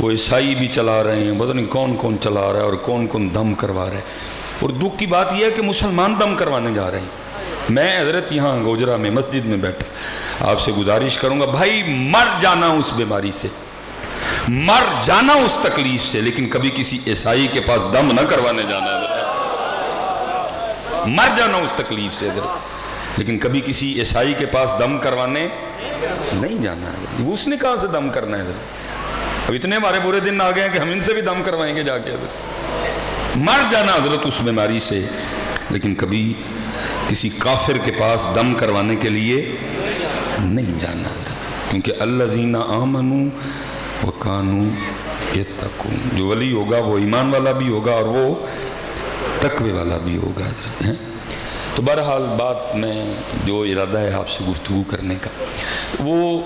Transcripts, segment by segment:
وہ عیسائی بھی چلا رہے ہیں، پتہ نہیں کون کون چلا رہا ہے اور کون کون دم کروا رہا ہے. اور دکھ کی بات یہ ہے کہ مسلمان دم کروانے جا رہے ہیں. میں حضرت یہاں گوجرا میں مسجد میں بیٹھا آپ سے گزارش کروں گا، بھائی مر جانا اس بیماری سے، مر جانا اس تکلیف سے، لیکن کبھی کسی عیسائی کے پاس دم نہ کروانے جانا. مر جانا اس تکلیف سے لیکن کبھی کسی عیسائی کے پاس دم کروانے نہیں جانا ہے. اس نے کہاں سے دم کرنا ہے؟ اب اتنے ہمارے برے دن آ گئے ہیں کہ ہم ان سے بھی دم کروائیں گے جا کے. مر جانا حضرت اس بیماری سے، لیکن کبھی کسی کافر کے پاس دم کروانے کے لیے نہیں جانا حضرت، کیونکہ الذین آمنوا وکانوا یتقون، جو ولی ہوگا وہ ایمان والا بھی ہوگا اور وہ تقوی والا بھی ہوگا حضرت. تو بہرحال بات میں جو ارادہ ہے آپ سے گفتگو کرنے کا، وہ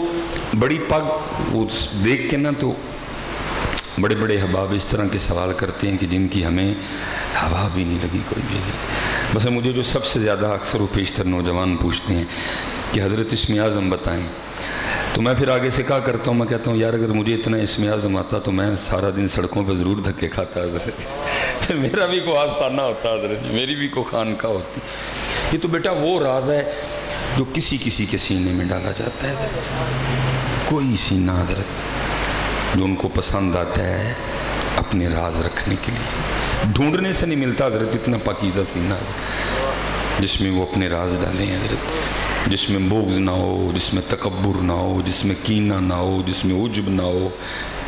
بڑی پگ وہ دیکھ کے نا تو بڑے بڑے احباب اس طرح کے سوال کرتے ہیں کہ جن کی ہمیں ہوا بھی نہیں لگی کوئی بھی حضرت. بس مجھے جو سب سے زیادہ اکثر و پیشتر نوجوان پوچھتے ہیں کہ حضرت اسم اعظم بتائیں، تو میں پھر آگے سے کہا کرتا ہوں، میں کہتا ہوں یار اگر مجھے اتنا اسم اعظم آتا تو میں سارا دن سڑکوں پہ ضرور دھکے کھاتا حضرت، پھر میرا بھی کوئی آستانہ ہوتا حضرت، میری بھی کوئی خانقاہ ہوتی. یہ تو بیٹا وہ راز ہے جو کسی کسی کے سینے میں ڈالا جاتا ہے حضرت. کوئی سینہ حضرت جو ان کو پسند آتا ہے اپنے راز رکھنے کے لیے، ڈھونڈنے سے نہیں ملتا حضرت اتنا پاکیزہ سینہ جس میں وہ اپنے راز ڈالیں حضرت، جس میں بغض نہ ہو، جس میں تکبر نہ ہو، جس میں کینہ نہ ہو، جس میں عجب نہ ہو،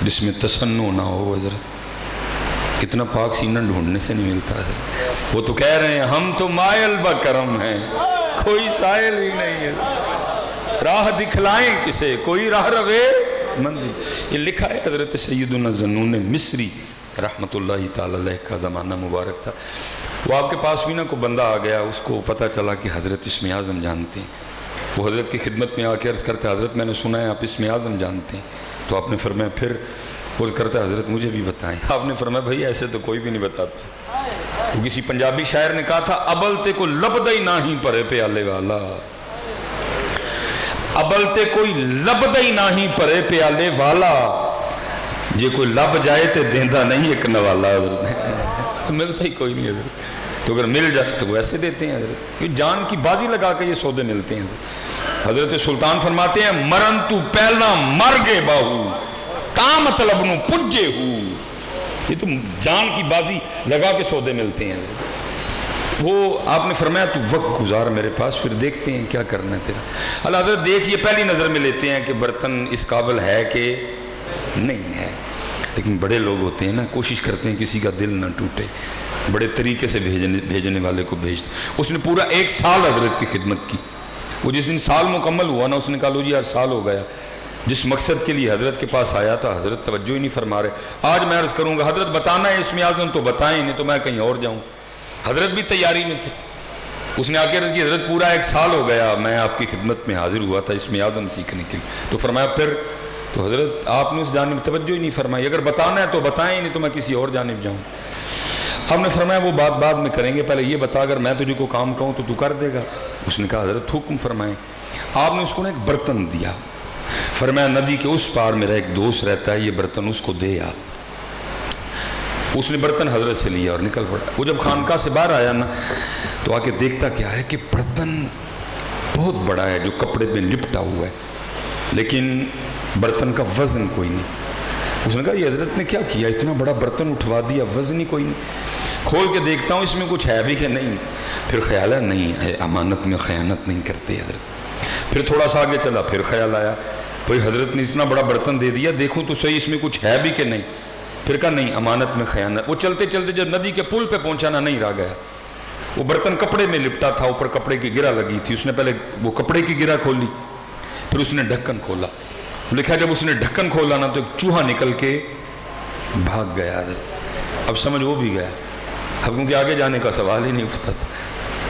جس میں تسنع نہ ہو حضرت. اتنا پاک سینہ ڈھونڈنے سے نہیں ملتا حضرت. وہ تو کہہ رہے ہیں ہم تو مائل بکرم ہیں، کوئی سائل ہی نہیں ہے، راہ دکھلائیں کسے، کوئی راہ روے منزل. یہ لکھا ہے حضرت سیدنا ذنون مصری رحمت اللہ تعالی علیہ کا زمانہ مبارک تھا. وہ آپ کے پاس بھی نا کوئی بندہ آ گیا، اس کو پتہ چلا کہ حضرت اسم اعظم جانتے ہیں. وہ حضرت کی خدمت میں آ کے عرض کرتے حضرت میں نے سنا ہے آپ اسم اعظم جانتے ہیں. تو آپ نے فرمایا پھر؟ عرض کرتا حضرت مجھے بھی بتائیں. آپ نے فرمایا بھائی ایسے تو کوئی بھی نہیں بتاتا. وہ کسی پنجابی شاعر نے کہا تھا ابلتے کو لبدئی ناہی پرے پیالے والا، ابلتے کوئی لبدئی ناہی پرے پیالے والا، جے کوئی لب جائے تے دیندہ نہیں ایک نوالا. حضرت ملتا ہی کوئی نہیں حضرت، تو اگر مل جائے تو وہ ایسے دیتے ہیں حضرت. یہ جان کی بازی لگا کے یہ سودے ملتے ہیں حضرت. سلطان فرماتے ہیں مرن تو پہلا مر گے باہو تا مطلب نو پجے ہو. یہ تو جان کی بازی لگا کے سودے ملتے ہیں حضرت. وہ آپ نے فرمایا تو وقت گزار میرے پاس، پھر دیکھتے ہیں کیا کرنا ہے تیرا. اللہ حضرت دیکھئے پہلی نظر میں لیتے ہیں کہ برتن اس قابل ہے کہ نہیں ہے. لیکن بڑے لوگ ہوتے ہیں نا، کوشش کرتے ہیں کسی کا دل نہ ٹوٹے، بڑے طریقے سے بھیجنے والے کو بھیجتے. اس نے پورا 1 سال حضرت کی خدمت کی. وہ جس دن سال مکمل ہوا نا، اس نے کہا لو جی یار سال ہو گیا. جس مقصد کے لیے حضرت کے پاس آیا تھا حضرت توجہ ہی نہیں فرما رہے. آج میں عرض کروں گا حضرت بتانا ہے اسم اعظم تو بتائیں، نہیں تو میں کہیں اور جاؤں. حضرت بھی تیاری میں تھے. اس نے آ کے عرض کی حضرت پورا 1 سال ہو گیا میں آپ کی خدمت میں حاضر ہوا تھا اسم اعظم سیکھنے کے لیے. تو فرمایا پھر؟ تو حضرت آپ نے اس جانب توجہ ہی نہیں فرمائی. اگر بتانا ہے تو بتائیں، نہیں تو میں کسی اور جانب جاؤں. آپ نے فرمایا وہ بات بعد میں کریں گے، پہلے یہ بتا اگر میں تجھے کو کام کہوں تو کر دے گا. اس نے کہا حضرت حکم فرمائیں. آپ نے اس کو ایک برتن دیا. فرمایا ندی کے اس پار میرا ایک دوست رہتا ہے، یہ برتن اس کو دے آ. اس نے برتن حضرت سے لیا اور نکل پڑا. وہ جب خانقاہ سے باہر آیا نا تو آ کے دیکھتا کیا ہے کہ برتن بہت بڑا ہے جو کپڑے پہ لپٹا ہوا ہے، لیکن برتن کا وزن کوئی نہیں. اس نے کہا یہ حضرت نے کیا کیا، اتنا بڑا برتن اٹھوا دیا، وزن ہی کوئی نہیں. کھول کے دیکھتا ہوں اس میں کچھ ہے بھی کہ نہیں. پھر خیال ہے نہیں ہے، امانت میں خیانت نہیں کرتے حضرت. پھر تھوڑا سا آگے چلا، پھر خیال آیا بھئی حضرت نے اتنا بڑا برتن دے دیا، دیکھوں تو صحیح اس میں کچھ ہے بھی کہ نہیں. پھر کہا نہیں امانت میں خیانت. وہ چلتے چلتے جب ندی کے پل پہ پہنچانا نہیں رہ گیا. وہ برتن کپڑے میں لپٹا تھا، اوپر کپڑے کی گرہ لگی تھی. اس نے پہلے وہ کپڑے کی گرہ کھولی، پھر اس نے ڈھکن کھولا. لکھا جب اس نے ڈھکن کھولا نا تو ایک چوہا نکل کے بھاگ گیا حضرت. اب سمجھ وہ بھی گیا، اب کیونکہ آگے جانے کا سوال ہی نہیں اٹھتا تھا.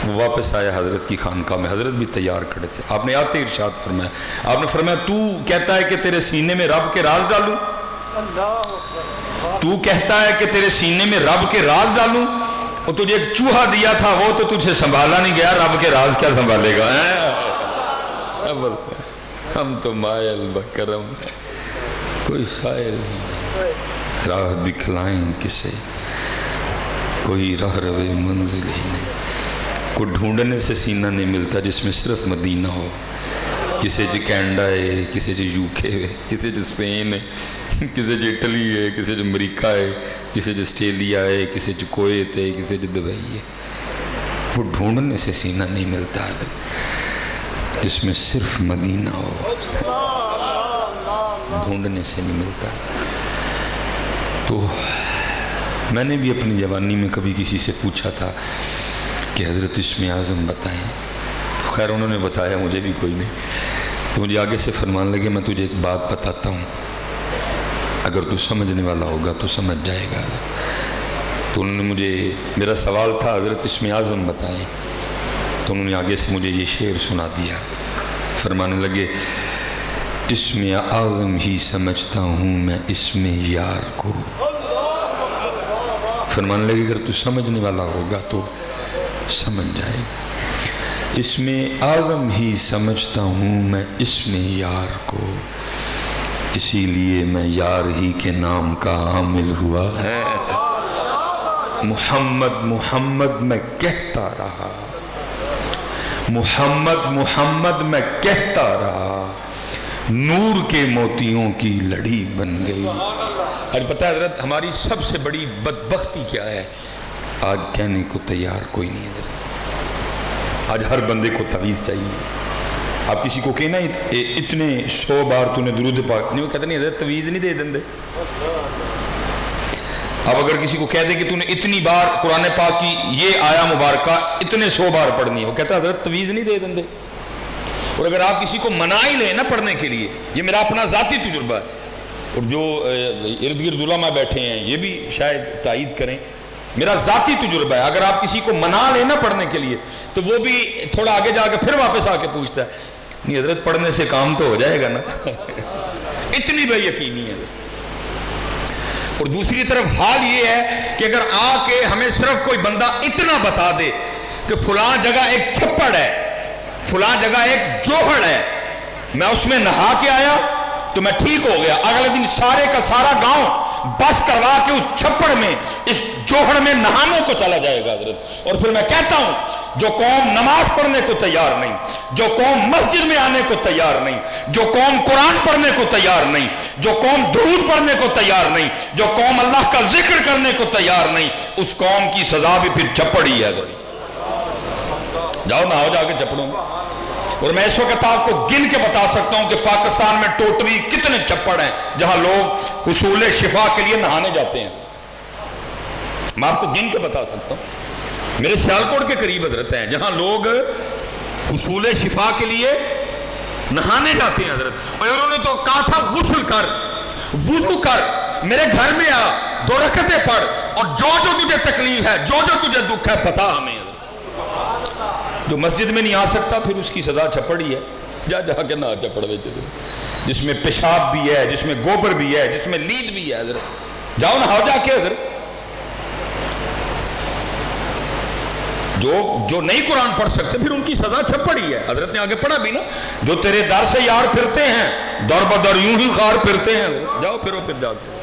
وہ واپس آیا حضرت کی خانقاہ میں. حضرت بھی تیار کھڑے تھے. آپ نے آتے ارشاد فرمایا، آپ نے فرمایا تو کہتا ہے کہ تیرے سینے میں رب کے راز ڈالوں، تو کہتا ہے کہ تیرے سینے میں رب کے راز ڈالوں، اور تجھے ایک چوہا دیا تھا وہ تو تجھے سنبھالا نہیں گیا، رب کے راز کیا سنبھالے گا. ہم تو مائل بکرم ہے، کوئی سائل نہیں. راہ دکھلائیں کسے، کوئی راہ روے منزل ہی نہیں۔ کو ڈھونڈنے سے سینہ نہیں ملتا جس میں صرف مدینہ ہو۔ کسے جو کینیڈا ہے، کسے جو یوکے ہے، کسے جو اسپین ہے، کسے جو اٹلی ہے، کسے جو امریکہ ہے، کسے جو آسٹریلیا ہے، کسے جو کویت ہے، کسے جو دبئی ہے۔ وہ ڈھونڈنے سے سینہ نہیں ملتا ہے جس میں صرف مدینہ ہو، ڈھونڈنے سے نہیں ملتا۔ تو میں نے بھی اپنی جوانی میں کبھی کسی سے پوچھا تھا کہ حضرت اسم اعظم بتائیں، تو خیر انہوں نے بتایا، مجھے بھی کوئی نہیں۔ تو مجھے آگے سے فرمان لگے میں تجھے ایک بات بتاتا ہوں، اگر تو سمجھنے والا ہوگا تو سمجھ جائے گا۔ تو انہوں نے مجھے، میرا سوال تھا حضرت اسم اعظم بتائیں، تو انہوں نے آگے سے مجھے یہ شعر سنا دیا۔ فرمانے لگے اسم اعظم ہی سمجھتا ہوں میں اسم یار کو۔ فرمانے لگے اگر تو سمجھنے والا ہوگا تو سمجھ جائے گا۔ اسم اعظم ہی سمجھتا ہوں میں اسم یار کو، اسی لیے میں یار ہی کے نام کا عامل ہوا ہے۔ محمد محمد میں کہتا رہا، محمد محمد میں کہتا رہا، نور کے موتیوں کی لڑی بن گئی۔ اور پتہ ہے حضرت ہماری سب سے بڑی بدبختی کیا ہے؟ آج کہنے کو تیار کوئی نہیں حضرت۔ آج ہر بندے کو تعویذ چاہیے۔ آپ کسی کو کہنا اتنے 100 بار تو نے درود پاک نہیں، وہ کہتے نہیں حضرت تعویذ نہیں دے دیں دے۔ اب اگر کسی کو کہہ دے کہ تو نے اتنی بار قرآن پاک کی یہ آیا مبارکہ اتنے 100 بار پڑھنی ہے، وہ کہتا ہے حضرت تعویذ نہیں دے دیں دے۔ اور اگر آپ کسی کو منا ہی لیں نا پڑھنے کے لیے، یہ میرا اپنا ذاتی تجربہ ہے، اور جو ارد گرد علماء بیٹھے ہیں یہ بھی شاید تائید کریں، میرا ذاتی تجربہ ہے، اگر آپ کسی کو منا لیں نا پڑھنے کے لیے تو وہ بھی تھوڑا آگے جا کے پھر واپس آ کے پوچھتا ہے نہیں حضرت پڑھنے سے کام تو ہو جائے گا نا۔ اتنی بے یقینی ہے۔ اور دوسری طرف حال یہ ہے کہ اگر آ کے ہمیں صرف کوئی بندہ اتنا بتا دے کہ فلاں جگہ ایک چھپڑ ہے، فلاں جگہ ایک جوہر ہے، میں اس میں نہا کے آیا تو میں ٹھیک ہو گیا، اگلے دن سارے کا سارا گاؤں بس کروا کے اس چھپڑ میں اس جوہر میں نہانے کو چلا جائے گا حضرت۔ اور پھر میں کہتا ہوں جو قوم نماز پڑھنے کو تیار نہیں، جو قوم مسجد میں آنے کو تیار نہیں، جو قوم قرآن پڑھنے کو تیار نہیں، جو قوم درود پڑھنے کو تیار نہیں، جو قوم اللہ کا ذکر کرنے کو تیار نہیں، اس قوم کی سزا بھی پھر چھپڑ ہی ہے۔ جاؤ نہ ہو جا کے چھپڑوں میں۔ اور میں اس وقت آپ کو گن کے بتا سکتا ہوں کہ پاکستان میں ٹوٹلی کتنے چھپڑ ہیں جہاں لوگ حصول شفا کے لیے نہانے جاتے ہیں۔ میں آپ کو گن کے بتا سکتا ہوں، میرے سیالکوٹ کے قریب حضرت ہیں جہاں لوگ حصول شفا کے لیے نہانے جاتے ہیں حضرت۔ اور انہوں نے تو کہا تھا غسل کر، وضو کر، میرے گھر میں آ، 2 رکعتیں پڑھ، اور جو جو تجھے تکلیف ہے، جو جو تجھے دکھ ہے بتا ہمیں۔ جو مسجد میں نہیں آ سکتا پھر اس کی سزا چھپڑی ہے، جا جا کے نہ چھپڑ وچ، جس میں پیشاب بھی ہے، جس میں گوبر بھی ہے، جس میں لید بھی ہے حضرت، جاؤ نہ ہو جا کے حضرت۔ جو نہیں قرآن پڑھ سکتے پھر ان کی سزا چھپڑی ہے۔ حضرت نے آگے پڑھا بھی نا، جو تیرے در سے یار پھرتے ہیں در بدر یوں ہی خار پھرتے ہیں حضرت، جاؤ پھرو پھر جا کے۔